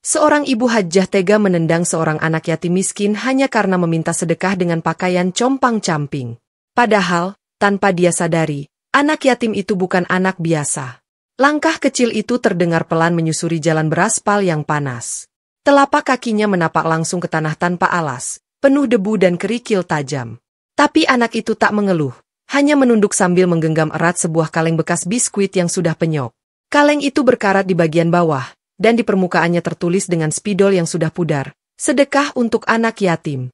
Seorang ibu hajah tega menendang seorang anak yatim miskin hanya karena meminta sedekah dengan pakaian compang-camping. Padahal, tanpa dia sadari, anak yatim itu bukan anak biasa. Langkah kecil itu terdengar pelan menyusuri jalan beraspal yang panas. Telapak kakinya menapak langsung ke tanah tanpa alas, penuh debu dan kerikil tajam. Tapi anak itu tak mengeluh, hanya menunduk sambil menggenggam erat sebuah kaleng bekas biskuit yang sudah penyok. Kaleng itu berkarat di bagian bawah, dan di permukaannya tertulis dengan spidol yang sudah pudar, sedekah untuk anak yatim.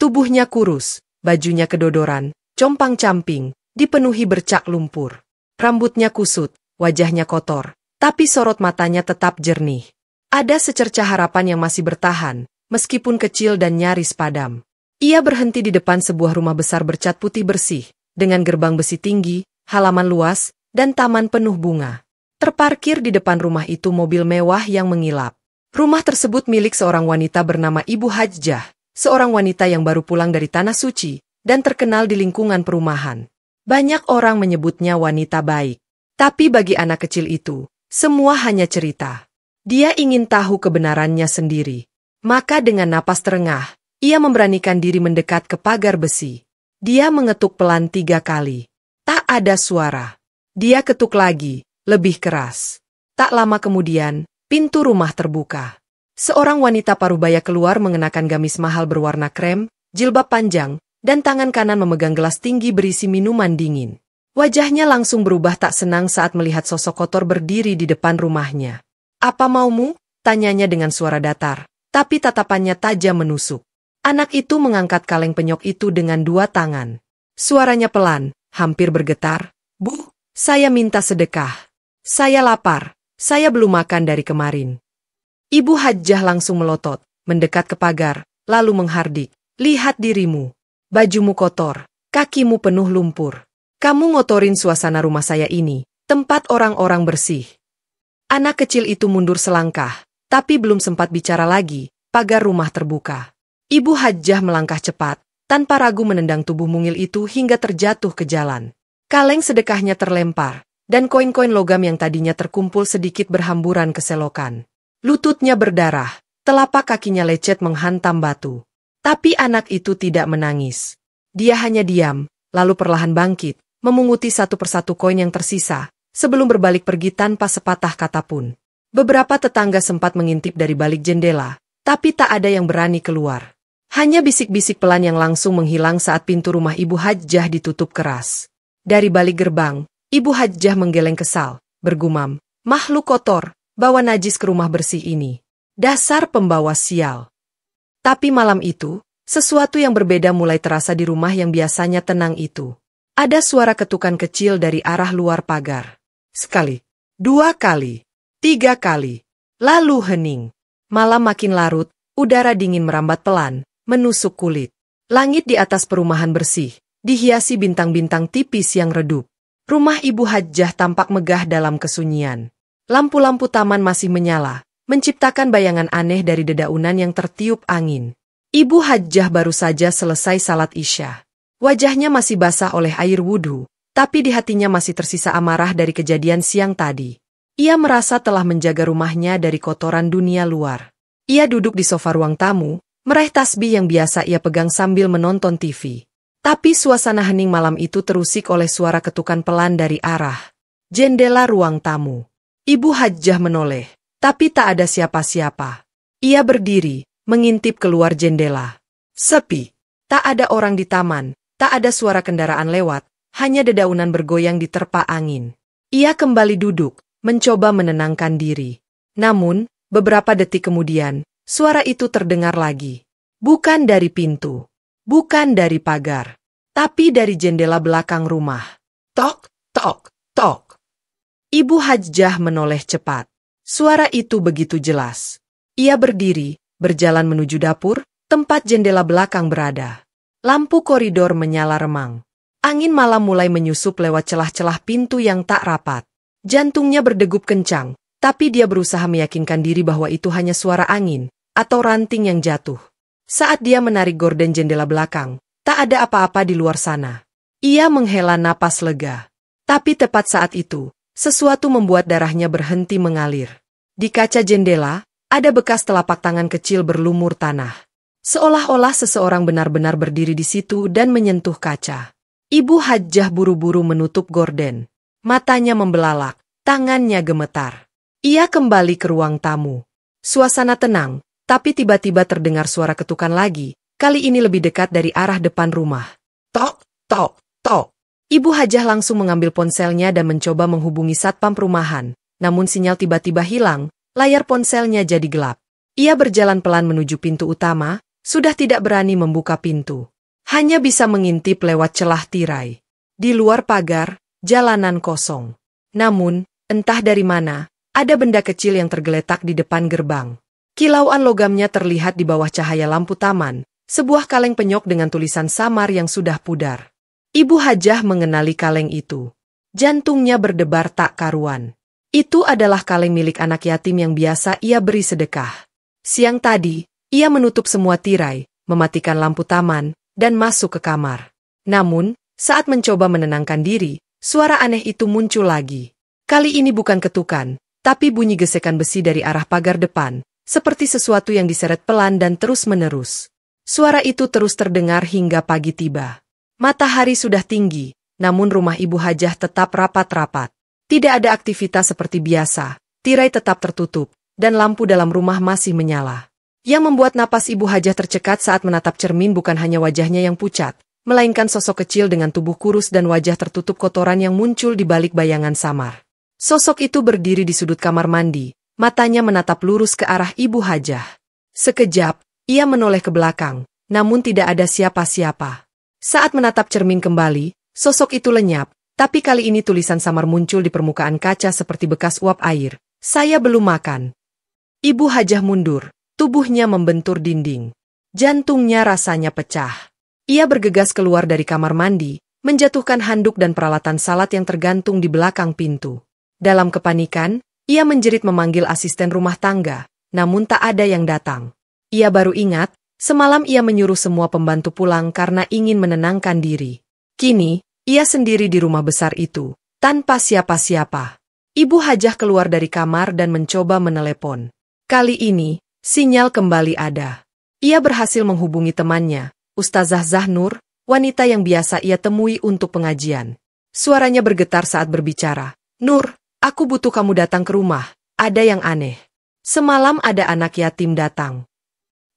Tubuhnya kurus, bajunya kedodoran, compang-camping, dipenuhi bercak lumpur. Rambutnya kusut, wajahnya kotor, tapi sorot matanya tetap jernih. Ada secercah harapan yang masih bertahan, meskipun kecil dan nyaris padam. Ia berhenti di depan sebuah rumah besar bercat putih bersih, dengan gerbang besi tinggi, halaman luas, dan taman penuh bunga. Terparkir di depan rumah itu mobil mewah yang mengilap. Rumah tersebut milik seorang wanita bernama Ibu Hajjah, seorang wanita yang baru pulang dari Tanah Suci, dan terkenal di lingkungan perumahan. Banyak orang menyebutnya wanita baik. Tapi bagi anak kecil itu, semua hanya cerita. Dia ingin tahu kebenarannya sendiri. Maka dengan napas terengah, ia memberanikan diri mendekat ke pagar besi. Dia mengetuk pelan 3 kali. Tak ada suara. Dia ketuk lagi. Lebih keras. Tak lama kemudian, pintu rumah terbuka. Seorang wanita parubaya keluar mengenakan gamis mahal berwarna krem, jilbab panjang, dan tangan kanan memegang gelas tinggi berisi minuman dingin. Wajahnya langsung berubah tak senang saat melihat sosok kotor berdiri di depan rumahnya. "Apa maumu?" tanyanya dengan suara datar, tapi tatapannya tajam menusuk. Anak itu mengangkat kaleng penyok itu dengan 2 tangan. Suaranya pelan, hampir bergetar. "Bu, saya minta sedekah. Saya lapar, saya belum makan dari kemarin." Ibu Hajjah langsung melotot, mendekat ke pagar, lalu menghardik, "Lihat dirimu. Bajumu kotor, kakimu penuh lumpur. Kamu ngotorin suasana rumah saya ini, tempat orang-orang bersih." Anak kecil itu mundur selangkah, tapi belum sempat bicara lagi, pagar rumah terbuka. Ibu Hajjah melangkah cepat, tanpa ragu menendang tubuh mungil itu hingga terjatuh ke jalan. Kaleng sedekahnya terlempar, dan koin-koin logam yang tadinya terkumpul sedikit berhamburan ke selokan. Lututnya berdarah, telapak kakinya lecet menghantam batu. Tapi anak itu tidak menangis. Dia hanya diam, lalu perlahan bangkit, memunguti satu persatu koin yang tersisa, sebelum berbalik pergi tanpa sepatah kata pun. Beberapa tetangga sempat mengintip dari balik jendela, tapi tak ada yang berani keluar. Hanya bisik-bisik pelan yang langsung menghilang saat pintu rumah Ibu Hajjah ditutup keras. Dari balik gerbang, Ibu Hajjah menggeleng kesal, bergumam, "Makhluk kotor, bawa najis ke rumah bersih ini. Dasar pembawa sial." Tapi malam itu, sesuatu yang berbeda mulai terasa di rumah yang biasanya tenang itu. Ada suara ketukan kecil dari arah luar pagar. Sekali, 2 kali, 3 kali, lalu hening. Malam makin larut, udara dingin merambat pelan, menusuk kulit. Langit di atas perumahan bersih, dihiasi bintang-bintang tipis yang redup. Rumah Ibu Hajjah tampak megah dalam kesunyian. Lampu-lampu taman masih menyala, menciptakan bayangan aneh dari dedaunan yang tertiup angin. Ibu Hajjah baru saja selesai salat Isya. Wajahnya masih basah oleh air wudhu, tapi di hatinya masih tersisa amarah dari kejadian siang tadi. Ia merasa telah menjaga rumahnya dari kotoran dunia luar. Ia duduk di sofa ruang tamu, meraih tasbih yang biasa ia pegang sambil menonton TV. Tapi suasana hening malam itu terusik oleh suara ketukan pelan dari arah jendela ruang tamu. Ibu Hajjah menoleh, tapi tak ada siapa-siapa. Ia berdiri, mengintip keluar jendela. Sepi. Tak ada orang di taman, tak ada suara kendaraan lewat, hanya dedaunan bergoyang diterpa angin. Ia kembali duduk, mencoba menenangkan diri. Namun, beberapa detik kemudian, suara itu terdengar lagi. Bukan dari pintu. Bukan dari pagar, tapi dari jendela belakang rumah. Tok, tok, tok. Ibu Hajjah menoleh cepat. Suara itu begitu jelas. Ia berdiri, berjalan menuju dapur, tempat jendela belakang berada. Lampu koridor menyala remang. Angin malam mulai menyusup lewat celah-celah pintu yang tak rapat. Jantungnya berdegup kencang, tapi dia berusaha meyakinkan diri bahwa itu hanya suara angin, atau ranting yang jatuh. Saat dia menarik gorden jendela belakang, tak ada apa-apa di luar sana. Ia menghela napas lega. Tapi tepat saat itu, sesuatu membuat darahnya berhenti mengalir. Di kaca jendela, Ada bekas telapak tangan kecil berlumur tanah. Seolah-olah seseorang benar-benar berdiri di situ dan menyentuh kaca. Ibu Hajah buru-buru menutup gorden. Matanya membelalak, tangannya gemetar. Ia kembali ke ruang tamu. Suasana tenang, tapi tiba-tiba terdengar suara ketukan lagi, kali ini lebih dekat dari arah depan rumah. Tok, tok, tok. Ibu Hajah langsung mengambil ponselnya dan mencoba menghubungi satpam perumahan, namun sinyal tiba-tiba hilang, layar ponselnya jadi gelap. Ia berjalan pelan menuju pintu utama, sudah tidak berani membuka pintu. Hanya bisa mengintip lewat celah tirai. Di luar pagar, jalanan kosong. Namun, entah dari mana, ada benda kecil yang tergeletak di depan gerbang. Kilauan logamnya terlihat di bawah cahaya lampu taman, sebuah kaleng penyok dengan tulisan samar yang sudah pudar. Ibu Hajah mengenali kaleng itu. Jantungnya berdebar tak karuan. Itu adalah kaleng milik anak yatim yang biasa ia beri sedekah. Siang tadi, ia menutup semua tirai, mematikan lampu taman, dan masuk ke kamar. Namun, saat mencoba menenangkan diri, suara aneh itu muncul lagi. Kali ini bukan ketukan, tapi bunyi gesekan besi dari arah pagar depan, seperti sesuatu yang diseret pelan dan terus-menerus. Suara itu terus terdengar hingga pagi tiba. Matahari sudah tinggi, namun rumah Ibu Hajah tetap rapat-rapat. Tidak ada aktivitas seperti biasa, tirai tetap tertutup, dan lampu dalam rumah masih menyala. Yang membuat napas Ibu Hajah tercekat saat menatap cermin bukan hanya wajahnya yang pucat, melainkan sosok kecil dengan tubuh kurus dan wajah tertutup kotoran yang muncul di balik bayangan samar. Sosok itu berdiri di sudut kamar mandi, matanya menatap lurus ke arah Ibu Hajah. Sekejap, ia menoleh ke belakang, namun tidak ada siapa-siapa. Saat menatap cermin kembali, sosok itu lenyap, tapi kali ini tulisan samar muncul di permukaan kaca seperti bekas uap air. Saya belum makan. Ibu Hajah mundur, tubuhnya membentur dinding. Jantungnya rasanya pecah. Ia bergegas keluar dari kamar mandi, menjatuhkan handuk dan peralatan salat yang tergantung di belakang pintu. Dalam kepanikan, ia menjerit memanggil asisten rumah tangga, namun tak ada yang datang. Ia baru ingat, semalam ia menyuruh semua pembantu pulang karena ingin menenangkan diri. Kini, ia sendiri di rumah besar itu, tanpa siapa-siapa. Ibu Hajah keluar dari kamar dan mencoba menelepon. Kali ini, sinyal kembali ada. Ia berhasil menghubungi temannya, Ustazah Zahnur, wanita yang biasa ia temui untuk pengajian. Suaranya bergetar saat berbicara. Nur, aku butuh kamu datang ke rumah, ada yang aneh. Semalam ada anak yatim datang.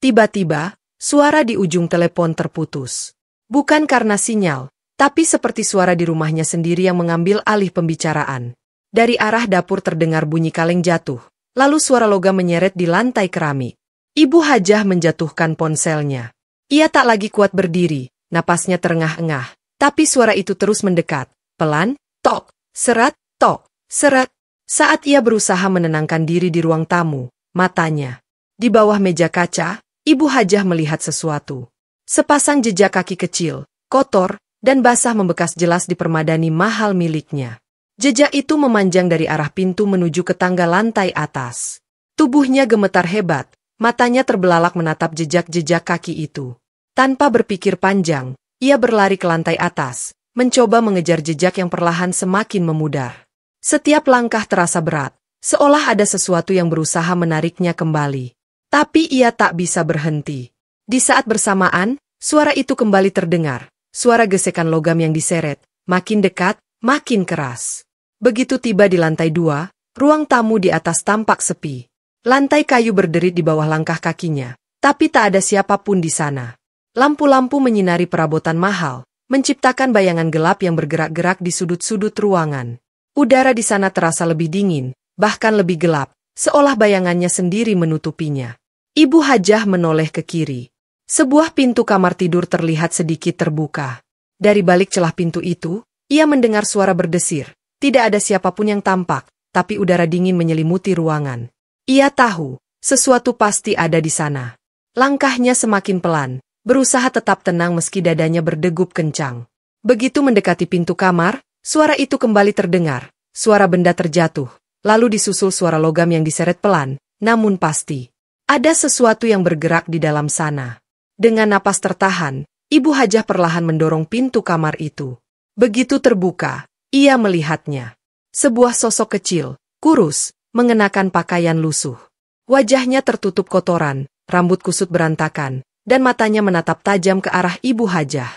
Tiba-tiba, suara di ujung telepon terputus. Bukan karena sinyal, tapi seperti suara di rumahnya sendiri yang mengambil alih pembicaraan. Dari arah dapur terdengar bunyi kaleng jatuh, lalu suara logam menyeret di lantai keramik. Ibu Hajah menjatuhkan ponselnya. Ia tak lagi kuat berdiri, napasnya terengah-engah, tapi suara itu terus mendekat. Pelan, tok, serat, tok, seret. Saat ia berusaha menenangkan diri di ruang tamu, matanya. Di bawah meja kaca, Ibu Hajah melihat sesuatu. Sepasang jejak kaki kecil, kotor, dan basah membekas jelas di permadani mahal miliknya. Jejak itu memanjang dari arah pintu menuju ke tangga lantai atas. Tubuhnya gemetar hebat, matanya terbelalak menatap jejak-jejak kaki itu. Tanpa berpikir panjang, ia berlari ke lantai atas, mencoba mengejar jejak yang perlahan semakin memudar. Setiap langkah terasa berat, seolah ada sesuatu yang berusaha menariknya kembali. Tapi ia tak bisa berhenti. Di saat bersamaan, suara itu kembali terdengar. Suara gesekan logam yang diseret, makin dekat, makin keras. Begitu tiba di lantai 2, ruang tamu di atas tampak sepi. Lantai kayu berderit di bawah langkah kakinya, tapi tak ada siapapun di sana. Lampu-lampu menyinari perabotan mahal, menciptakan bayangan gelap yang bergerak-gerak di sudut-sudut ruangan. Udara di sana terasa lebih dingin, bahkan lebih gelap, seolah bayangannya sendiri menutupinya. Ibu Hajah menoleh ke kiri. Sebuah pintu kamar tidur terlihat sedikit terbuka. Dari balik celah pintu itu, ia mendengar suara berdesir. Tidak ada siapapun yang tampak, tapi udara dingin menyelimuti ruangan. Ia tahu, sesuatu pasti ada di sana. Langkahnya semakin pelan, berusaha tetap tenang meski dadanya berdegup kencang. Begitu mendekati pintu kamar, suara itu kembali terdengar. Suara benda terjatuh, lalu disusul suara logam yang diseret pelan, namun pasti. Ada sesuatu yang bergerak di dalam sana. Dengan napas tertahan, Ibu Hajah perlahan mendorong pintu kamar itu. Begitu terbuka, ia melihatnya. Sebuah sosok kecil, kurus, mengenakan pakaian lusuh. Wajahnya tertutup kotoran, rambut kusut berantakan, dan matanya menatap tajam ke arah Ibu Hajah.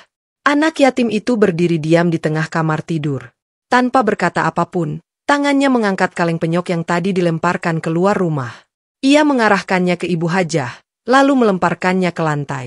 Anak yatim itu berdiri diam di tengah kamar tidur. Tanpa berkata apapun, tangannya mengangkat kaleng penyok yang tadi dilemparkan keluar rumah. Ia mengarahkannya ke Ibu Hajah, lalu melemparkannya ke lantai.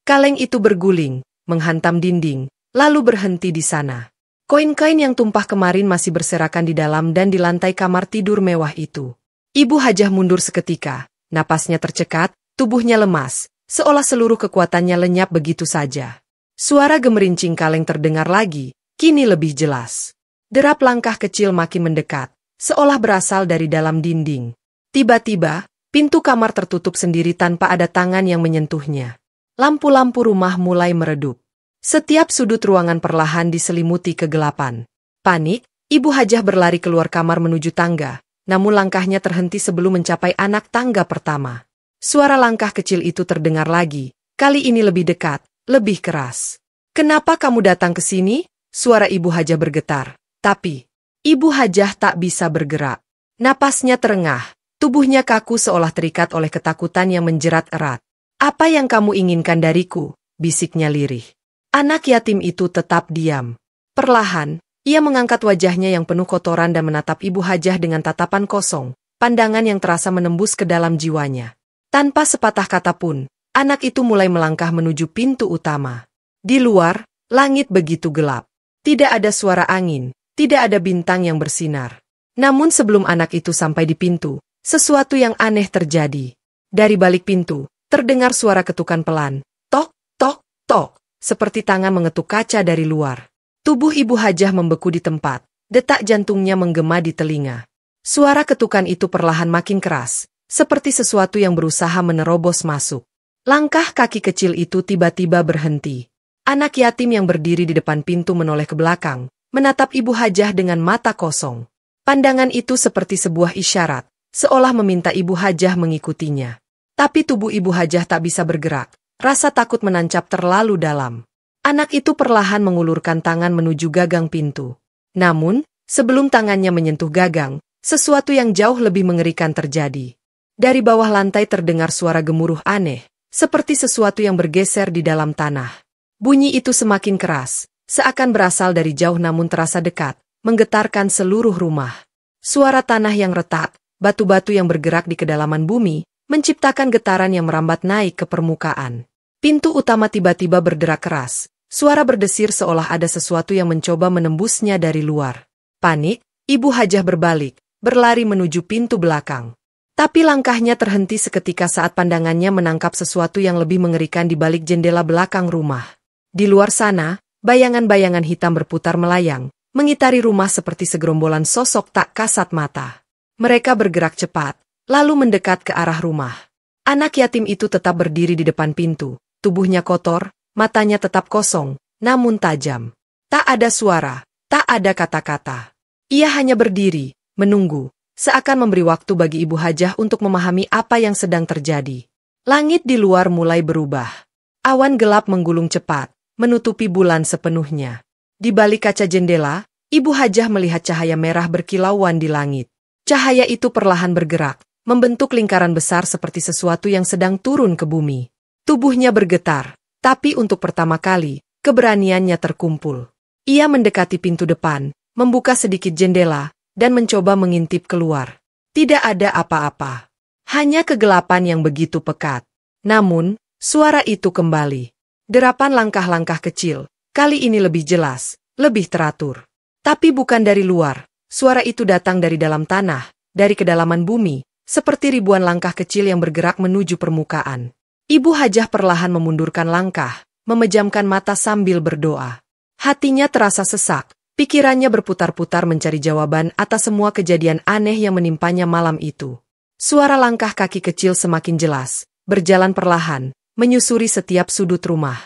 Kaleng itu berguling, menghantam dinding, lalu berhenti di sana. Koin-koin yang tumpah kemarin masih berserakan di dalam dan di lantai kamar tidur mewah itu. Ibu Hajah mundur seketika, napasnya tercekat, tubuhnya lemas, seolah seluruh kekuatannya lenyap begitu saja. Suara gemerincing kaleng terdengar lagi, kini lebih jelas. Derap langkah kecil makin mendekat, seolah berasal dari dalam dinding. Tiba-tiba, pintu kamar tertutup sendiri tanpa ada tangan yang menyentuhnya. Lampu-lampu rumah mulai meredup. Setiap sudut ruangan perlahan diselimuti kegelapan. Panik, Ibu Hajah berlari keluar kamar menuju tangga, namun langkahnya terhenti sebelum mencapai anak tangga pertama. Suara langkah kecil itu terdengar lagi, kali ini lebih dekat, lebih keras. "Kenapa kamu datang ke sini?" Suara Ibu Hajah bergetar. Tapi, Ibu Hajah tak bisa bergerak. Napasnya terengah, tubuhnya kaku seolah terikat oleh ketakutan yang menjerat erat. "Apa yang kamu inginkan dariku?" bisiknya lirih. Anak yatim itu tetap diam. Perlahan, ia mengangkat wajahnya yang penuh kotoran dan menatap Ibu Hajah dengan tatapan kosong, pandangan yang terasa menembus ke dalam jiwanya. Tanpa sepatah kata pun, anak itu mulai melangkah menuju pintu utama. Di luar, langit begitu gelap. Tidak ada suara angin, tidak ada bintang yang bersinar. Namun sebelum anak itu sampai di pintu, sesuatu yang aneh terjadi. Dari balik pintu, terdengar suara ketukan pelan. Tok, tok, tok, seperti tangan mengetuk kaca dari luar. Tubuh Ibu Hajah membeku di tempat, detak jantungnya menggema di telinga. Suara ketukan itu perlahan makin keras, seperti sesuatu yang berusaha menerobos masuk. Langkah kaki kecil itu tiba-tiba berhenti. Anak yatim yang berdiri di depan pintu menoleh ke belakang, menatap Ibu Hajah dengan mata kosong. Pandangan itu seperti sebuah isyarat, seolah meminta Ibu Hajah mengikutinya. Tapi tubuh Ibu Hajah tak bisa bergerak, rasa takut menancap terlalu dalam. Anak itu perlahan mengulurkan tangan menuju gagang pintu. Namun, sebelum tangannya menyentuh gagang, sesuatu yang jauh lebih mengerikan terjadi. Dari bawah lantai terdengar suara gemuruh aneh, seperti sesuatu yang bergeser di dalam tanah. Bunyi itu semakin keras, seakan berasal dari jauh namun terasa dekat, menggetarkan seluruh rumah. Suara tanah yang retak, batu-batu yang bergerak di kedalaman bumi, menciptakan getaran yang merambat naik ke permukaan. Pintu utama tiba-tiba berderak keras, suara berdesir seolah ada sesuatu yang mencoba menembusnya dari luar. Panik, Ibu Hajah berbalik, berlari menuju pintu belakang. Tapi langkahnya terhenti seketika saat pandangannya menangkap sesuatu yang lebih mengerikan di balik jendela belakang rumah. Di luar sana, bayangan-bayangan hitam berputar melayang, mengitari rumah seperti segerombolan sosok tak kasat mata. Mereka bergerak cepat, lalu mendekat ke arah rumah. Anak yatim itu tetap berdiri di depan pintu, tubuhnya kotor, matanya tetap kosong, namun tajam. Tak ada suara, tak ada kata-kata. Ia hanya berdiri, menunggu, seakan memberi waktu bagi Ibu Hajah untuk memahami apa yang sedang terjadi. Langit di luar mulai berubah. Awan gelap menggulung cepat, menutupi bulan sepenuhnya. Di balik kaca jendela, Ibu Hajah melihat cahaya merah berkilauan di langit. Cahaya itu perlahan bergerak, membentuk lingkaran besar seperti sesuatu yang sedang turun ke bumi. Tubuhnya bergetar, tapi untuk pertama kali, keberaniannya terkumpul. Ia mendekati pintu depan, membuka sedikit jendela, dan mencoba mengintip keluar. Tidak ada apa-apa. Hanya kegelapan yang begitu pekat. Namun, suara itu kembali. Derapan langkah-langkah kecil, kali ini lebih jelas, lebih teratur. Tapi bukan dari luar, suara itu datang dari dalam tanah, dari kedalaman bumi, seperti ribuan langkah kecil yang bergerak menuju permukaan. Ibu Hajah perlahan memundurkan langkah, memejamkan mata sambil berdoa. Hatinya terasa sesak, pikirannya berputar-putar mencari jawaban atas semua kejadian aneh yang menimpanya malam itu. Suara langkah kaki kecil semakin jelas, berjalan perlahan, menyusuri setiap sudut rumah.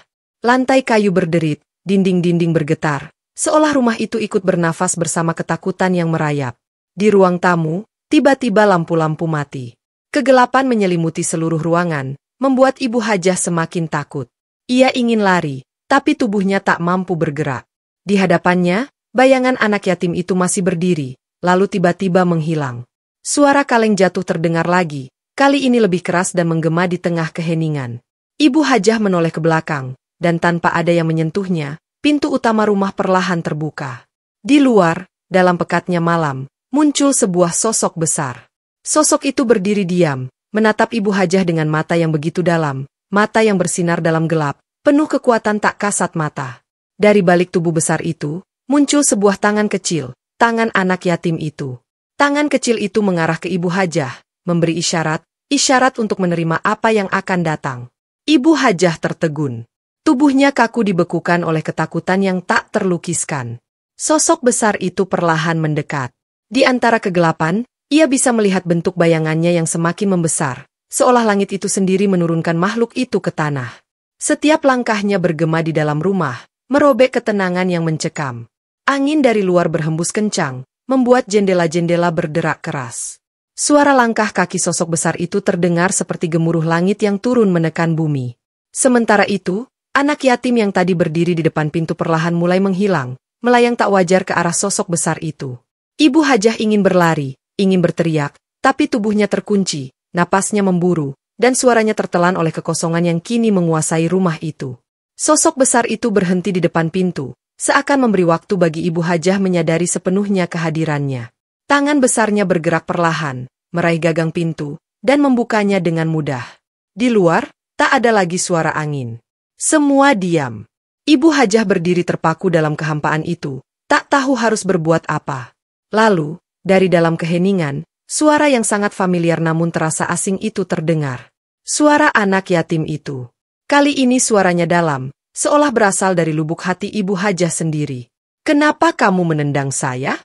Lantai kayu berderit, dinding-dinding bergetar, seolah rumah itu ikut bernafas bersama ketakutan yang merayap. Di ruang tamu, tiba-tiba lampu-lampu mati. Kegelapan menyelimuti seluruh ruangan, membuat Ibu Hajah semakin takut. Ia ingin lari, tapi tubuhnya tak mampu bergerak. Di hadapannya, bayangan anak yatim itu masih berdiri, lalu tiba-tiba menghilang. Suara kaleng jatuh terdengar lagi, kali ini lebih keras dan menggema di tengah keheningan. Ibu Hajah menoleh ke belakang, dan tanpa ada yang menyentuhnya, pintu utama rumah perlahan terbuka. Di luar, dalam pekatnya malam, muncul sebuah sosok besar. Sosok itu berdiri diam, menatap Ibu Hajah dengan mata yang begitu dalam, mata yang bersinar dalam gelap, penuh kekuatan tak kasat mata. Dari balik tubuh besar itu, muncul sebuah tangan kecil, tangan anak yatim itu. Tangan kecil itu mengarah ke Ibu Hajah, memberi isyarat untuk menerima apa yang akan datang. Ibu Hajah tertegun. Tubuhnya kaku dibekukan oleh ketakutan yang tak terlukiskan. Sosok besar itu perlahan mendekat. Di antara kegelapan, ia bisa melihat bentuk bayangannya yang semakin membesar, seolah langit itu sendiri menurunkan makhluk itu ke tanah. Setiap langkahnya bergema di dalam rumah, merobek ketenangan yang mencekam. Angin dari luar berhembus kencang, membuat jendela-jendela berderak keras. Suara langkah kaki sosok besar itu terdengar seperti gemuruh langit yang turun menekan bumi. Sementara itu, anak yatim yang tadi berdiri di depan pintu perlahan mulai menghilang, melayang tak wajar ke arah sosok besar itu. Ibu Hajah ingin berlari, ingin berteriak, tapi tubuhnya terkunci, napasnya memburu, dan suaranya tertelan oleh kekosongan yang kini menguasai rumah itu. Sosok besar itu berhenti di depan pintu, seakan memberi waktu bagi Ibu Hajah menyadari sepenuhnya kehadirannya. Tangan besarnya bergerak perlahan, meraih gagang pintu, dan membukanya dengan mudah. Di luar, tak ada lagi suara angin. Semua diam. Ibu Hajah berdiri terpaku dalam kehampaan itu, tak tahu harus berbuat apa. Lalu, dari dalam keheningan, suara yang sangat familiar namun terasa asing itu terdengar. Suara anak yatim itu. Kali ini suaranya dalam, seolah berasal dari lubuk hati Ibu Hajah sendiri. "Kenapa kamu menendang saya?"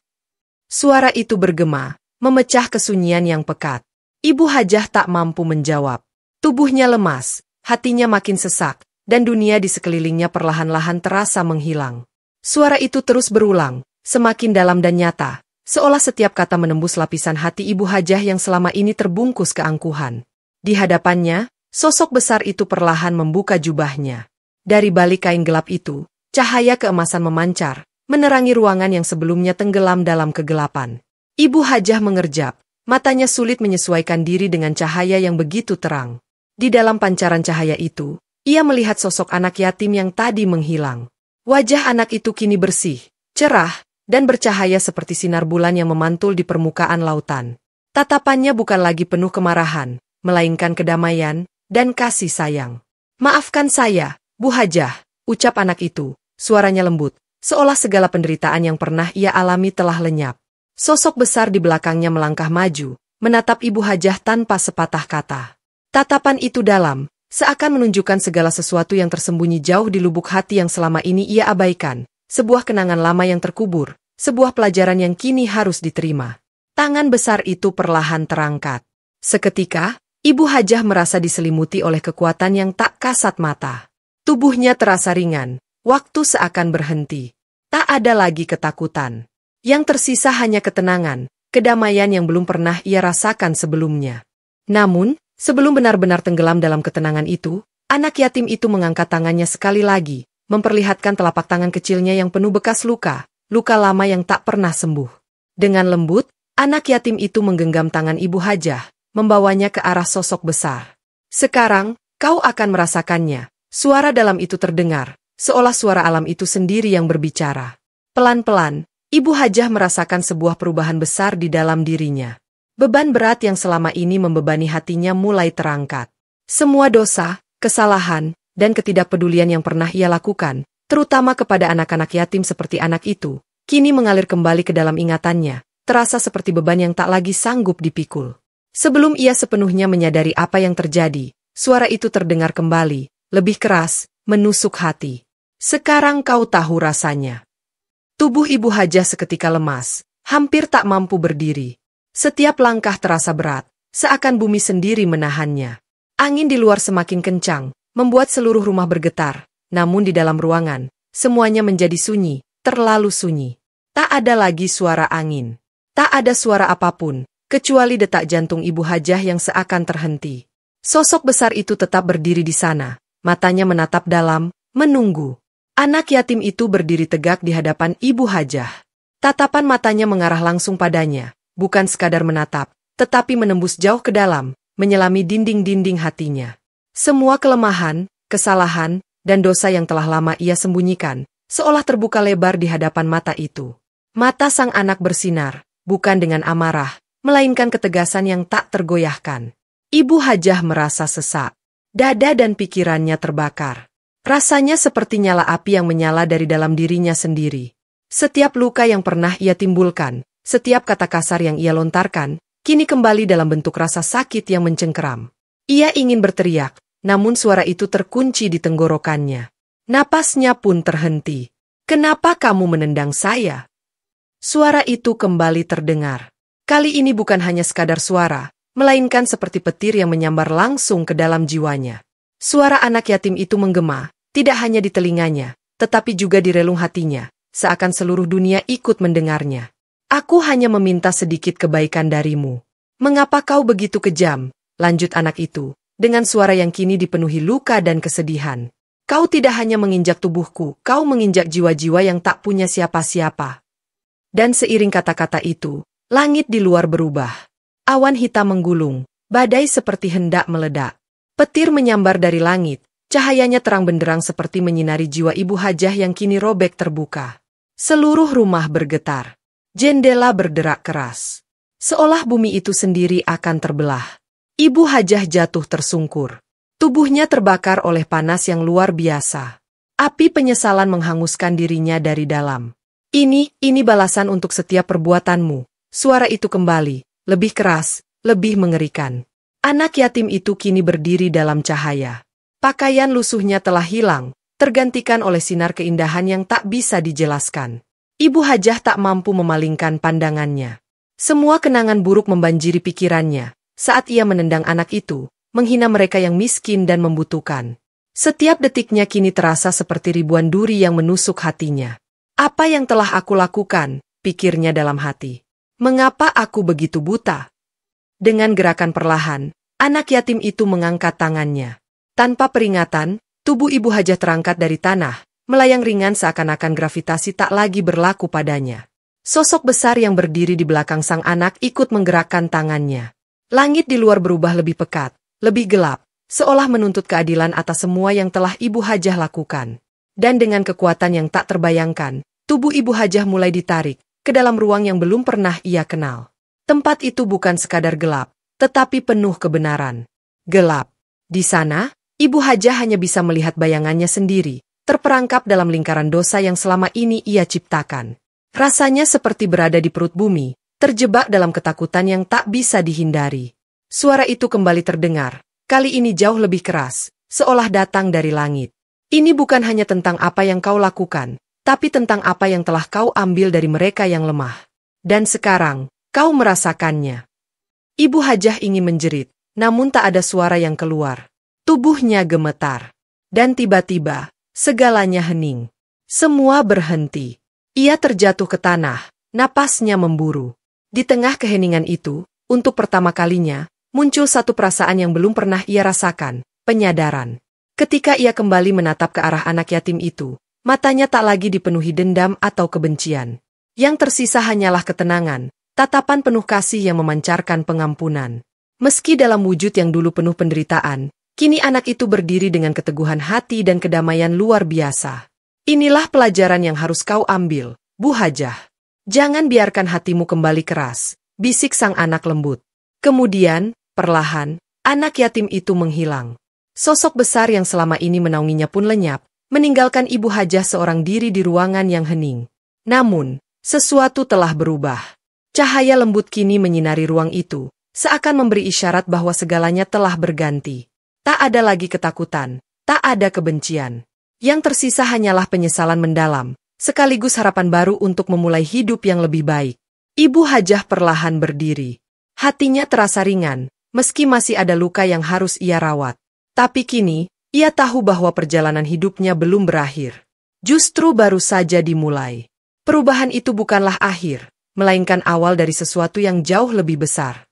Suara itu bergema, memecah kesunyian yang pekat. Ibu Hajah tak mampu menjawab. Tubuhnya lemas, hatinya makin sesak, dan dunia di sekelilingnya perlahan-lahan terasa menghilang. Suara itu terus berulang, semakin dalam dan nyata, seolah setiap kata menembus lapisan hati Ibu Hajah yang selama ini terbungkus keangkuhan. Di hadapannya, sosok besar itu perlahan membuka jubahnya. Dari balik kain gelap itu, cahaya keemasan memancar, menerangi ruangan yang sebelumnya tenggelam dalam kegelapan. Ibu Hajah mengerjap, matanya sulit menyesuaikan diri dengan cahaya yang begitu terang. Di dalam pancaran cahaya itu, ia melihat sosok anak yatim yang tadi menghilang. Wajah anak itu kini bersih, cerah, dan bercahaya seperti sinar bulan yang memantul di permukaan lautan. Tatapannya bukan lagi penuh kemarahan, melainkan kedamaian dan kasih sayang. "Maafkan saya, Bu Hajah," ucap anak itu, suaranya lembut, seolah segala penderitaan yang pernah ia alami telah lenyap. Sosok besar di belakangnya melangkah maju, menatap Ibu Hajah tanpa sepatah kata. Tatapan itu dalam, seakan menunjukkan segala sesuatu yang tersembunyi jauh di lubuk hati yang selama ini ia abaikan, sebuah kenangan lama yang terkubur, sebuah pelajaran yang kini harus diterima. Tangan besar itu perlahan terangkat. Seketika, Ibu Hajah merasa diselimuti oleh kekuatan yang tak kasat mata. Tubuhnya terasa ringan, waktu seakan berhenti. Tak ada lagi ketakutan. Yang tersisa hanya ketenangan, kedamaian yang belum pernah ia rasakan sebelumnya. Namun, sebelum benar-benar tenggelam dalam ketenangan itu, anak yatim itu mengangkat tangannya sekali lagi, memperlihatkan telapak tangan kecilnya yang penuh bekas luka, luka lama yang tak pernah sembuh. Dengan lembut, anak yatim itu menggenggam tangan Ibu Hajah, membawanya ke arah sosok besar. "Sekarang, kau akan merasakannya." Suara dalam itu terdengar, seolah suara alam itu sendiri yang berbicara. Pelan-pelan, Ibu Hajah merasakan sebuah perubahan besar di dalam dirinya. Beban berat yang selama ini membebani hatinya mulai terangkat. Semua dosa, kesalahan, dan ketidakpedulian yang pernah ia lakukan, terutama kepada anak-anak yatim seperti anak itu, kini mengalir kembali ke dalam ingatannya, terasa seperti beban yang tak lagi sanggup dipikul. Sebelum ia sepenuhnya menyadari apa yang terjadi, suara itu terdengar kembali, lebih keras, menusuk hati. "Sekarang kau tahu rasanya." Tubuh Ibu Hajah seketika lemas, hampir tak mampu berdiri. Setiap langkah terasa berat, seakan bumi sendiri menahannya. Angin di luar semakin kencang, membuat seluruh rumah bergetar, namun di dalam ruangan, semuanya menjadi sunyi, terlalu sunyi. Tak ada lagi suara angin. Tak ada suara apapun, kecuali detak jantung Ibu Hajah yang seakan terhenti. Sosok besar itu tetap berdiri di sana. Matanya menatap dalam, menunggu. Anak yatim itu berdiri tegak di hadapan Ibu Hajah. Tatapan matanya mengarah langsung padanya, bukan sekadar menatap, tetapi menembus jauh ke dalam, menyelami dinding-dinding hatinya. Semua kelemahan, kesalahan, dan dosa yang telah lama ia sembunyikan, seolah terbuka lebar di hadapan mata itu. Mata sang anak bersinar, bukan dengan amarah, melainkan ketegasan yang tak tergoyahkan. Ibu Hajah merasa sesak. Dada dan pikirannya terbakar. Rasanya seperti nyala api yang menyala dari dalam dirinya sendiri. Setiap luka yang pernah ia timbulkan, setiap kata kasar yang ia lontarkan, kini kembali dalam bentuk rasa sakit yang mencengkeram. Ia ingin berteriak, namun suara itu terkunci di tenggorokannya. Napasnya pun terhenti. "Kenapa kamu menendang saya?" Suara itu kembali terdengar. Kali ini bukan hanya sekadar suara, melainkan seperti petir yang menyambar langsung ke dalam jiwanya. Suara anak yatim itu menggema, tidak hanya di telinganya, tetapi juga di relung hatinya, seakan seluruh dunia ikut mendengarnya. "Aku hanya meminta sedikit kebaikan darimu. Mengapa kau begitu kejam?" lanjut anak itu, dengan suara yang kini dipenuhi luka dan kesedihan. "Kau tidak hanya menginjak tubuhku, kau menginjak jiwa-jiwa yang tak punya siapa-siapa." Dan seiring kata-kata itu, langit di luar berubah. Awan hitam menggulung, badai seperti hendak meledak. Petir menyambar dari langit, cahayanya terang benderang seperti menyinari jiwa Ibu Hajah yang kini robek terbuka. Seluruh rumah bergetar. Jendela berderak keras. Seolah bumi itu sendiri akan terbelah. Ibu Hajah jatuh tersungkur. Tubuhnya terbakar oleh panas yang luar biasa. Api penyesalan menghanguskan dirinya dari dalam. Ini balasan untuk setiap perbuatanmu." Suara itu kembali, lebih keras, lebih mengerikan. Anak yatim itu kini berdiri dalam cahaya. Pakaian lusuhnya telah hilang, tergantikan oleh sinar keindahan yang tak bisa dijelaskan. Ibu Hajah tak mampu memalingkan pandangannya. Semua kenangan buruk membanjiri pikirannya, saat ia menendang anak itu, menghina mereka yang miskin dan membutuhkan. Setiap detiknya kini terasa seperti ribuan duri yang menusuk hatinya. "Apa yang telah aku lakukan?" pikirnya dalam hati. "Mengapa aku begitu buta?" Dengan gerakan perlahan, anak yatim itu mengangkat tangannya. Tanpa peringatan, tubuh Ibu Hajah terangkat dari tanah, melayang ringan seakan-akan gravitasi tak lagi berlaku padanya. Sosok besar yang berdiri di belakang sang anak ikut menggerakkan tangannya. Langit di luar berubah lebih pekat, lebih gelap, seolah menuntut keadilan atas semua yang telah Ibu Hajah lakukan. Dan dengan kekuatan yang tak terbayangkan, tubuh Ibu Hajah mulai ditarik ke dalam ruang yang belum pernah ia kenal. Tempat itu bukan sekadar gelap, tetapi penuh kebenaran. Gelap. Di sana, Ibu Hajah hanya bisa melihat bayangannya sendiri, terperangkap dalam lingkaran dosa yang selama ini ia ciptakan. Rasanya seperti berada di perut bumi, terjebak dalam ketakutan yang tak bisa dihindari. Suara itu kembali terdengar, kali ini jauh lebih keras, seolah datang dari langit. "Ini bukan hanya tentang apa yang kau lakukan, tapi tentang apa yang telah kau ambil dari mereka yang lemah. Dan sekarang, kau merasakannya." Ibu Hajah ingin menjerit, namun tak ada suara yang keluar. Tubuhnya gemetar. Dan tiba-tiba, segalanya hening. Semua berhenti. Ia terjatuh ke tanah, napasnya memburu. Di tengah keheningan itu, untuk pertama kalinya, muncul satu perasaan yang belum pernah ia rasakan, penyadaran. Ketika ia kembali menatap ke arah anak yatim itu, matanya tak lagi dipenuhi dendam atau kebencian. Yang tersisa hanyalah ketenangan, tatapan penuh kasih yang memancarkan pengampunan. Meski dalam wujud yang dulu penuh penderitaan, kini anak itu berdiri dengan keteguhan hati dan kedamaian luar biasa. "Inilah pelajaran yang harus kau ambil, Bu Hajah. Jangan biarkan hatimu kembali keras," bisik sang anak lembut. Kemudian, perlahan, anak yatim itu menghilang. Sosok besar yang selama ini menaunginya pun lenyap, meninggalkan Ibu Hajah seorang diri di ruangan yang hening. Namun, sesuatu telah berubah. Cahaya lembut kini menyinari ruang itu, seakan memberi isyarat bahwa segalanya telah berganti. Tak ada lagi ketakutan, tak ada kebencian. Yang tersisa hanyalah penyesalan mendalam, sekaligus harapan baru untuk memulai hidup yang lebih baik. Ibu Hajah perlahan berdiri. Hatinya terasa ringan, meski masih ada luka yang harus ia rawat. Tapi kini, ia tahu bahwa perjalanan hidupnya belum berakhir. Justru baru saja dimulai. Perubahan itu bukanlah akhir, melainkan awal dari sesuatu yang jauh lebih besar.